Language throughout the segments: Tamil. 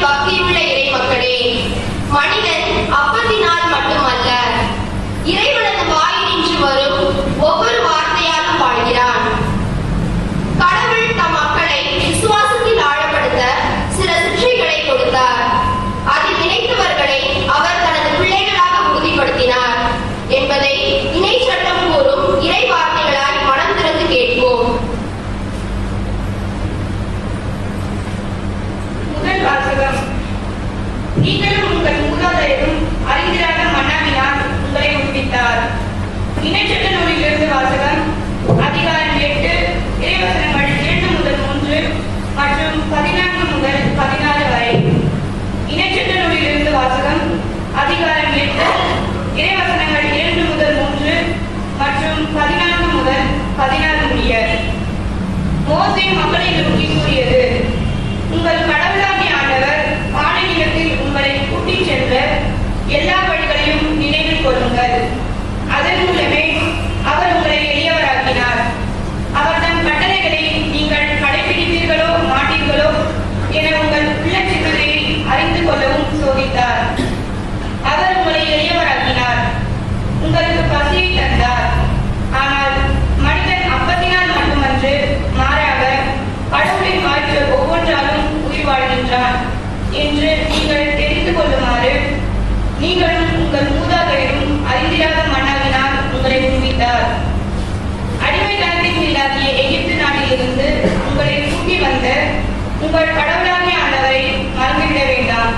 பக்தியுள்ள இறை மக்களே, மனிதன் அப்பத்தினால் மட்டுமல்ல, இறைவனது வாயினின்று வரும் ஒவ்வொரு வார்த்தையாலும் வாழ்கிறான். கடவுள் தம் மக்களை விசுவாசத்தில் ஆழப்படுத்த சில சிற்றைகளை கொடுத்தார். அதில் நினைத்தவர்களை அவர் தனது பிள்ளைகளாக உறுதிப்படுத்தினார் என்பதை இணை சட்டம் கூறும் இறை வார்த்தைகளாய் மனம் திறந்து கேட்போம். முதல் வாசகம். நீங்களும் உங்கள் மூதாதையரும் அறிந்திராத மன்னாவினால் உங்களை உண்பித்தார். இணைச்சட்ட நூலிலிருந்து வாசகம். அதிகாரம் 8 இறைவசனங்கள் 2 முதல் 3 மற்றும் 14 முதல் 16 வரை. இணைச்சட்ட நூலிலிருந்து வாசகம். அதிகாரம் 8 இறைவசனங்கள் 2 முதல் 3 மற்றும் 14 முதல் 16 முடிய. மோசே மக்களை நோக்கி கூறியது: உங்கள் கடவுளாகிய ஆண்டவர் பாலை நிலத்தில் உங்களை கூட்டிச் சென்ற எல்லா வழிகளையும் நினைவில் கொள்ளுங்கள். அதன் மூலமே அவர் உங்களை எளியவராக்கினார். அவர் தம் கட்டளைகளை நீங்கள் கடைபிடிப்பீர்களோ மாட்டீர்களோ என உங்கள் உள்ள சிந்தனையை அறிந்து கொள்ளவும் சோதித்தார். அவர் உங்களை எளியவராக்கினார். உங்களுக்கு பசியை தந்தார். ஆனால் மனிதன் அப்பத்தினால் மட்டுமன்று, மாறாக கடவுளின் வாய்ப்புகள் ஒவ்வொன்றாலும் உயிர் வாழ்கின்றான் என்று நீங்கள் தெரிந்து கொள்ளுமாறு நீங்களும் உங்கள் மூதாதையரும் அறிந்திராத மன்னாவினால் உங்களை உண்பித்தார். அடிமைத்தனத்தின் கீழாகிய எகிப்து நாட்டிலிருந்து உங்களை கூட்டி வந்த உங்கள் கடவுளாகிய ஆண்டவரை மறந்துவிட வேண்டாம்.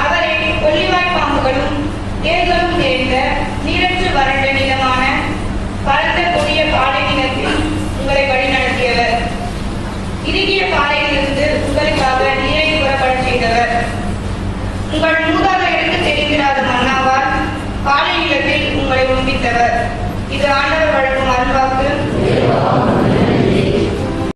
அவரை கொள்ளிவாய் பாம்புகளும் தேர்களும் நிறைந்த நீரற்று வறண்ட நிலமான பரந்த கொடிய பாலை நிலத்தில் உங்களை வழிநடத்தியவர். இறுகிய பாறையிலிருந்து உங்களுக்காக நீரை புறப்படச் செய்தவர். உங்கள் மூதாதையருக்கு தெரிந்திராத மன்னாவால் பாலை நிலத்தில் உங்களை உண்பித்தவர். இது ஆண்டவர் வழங்கும்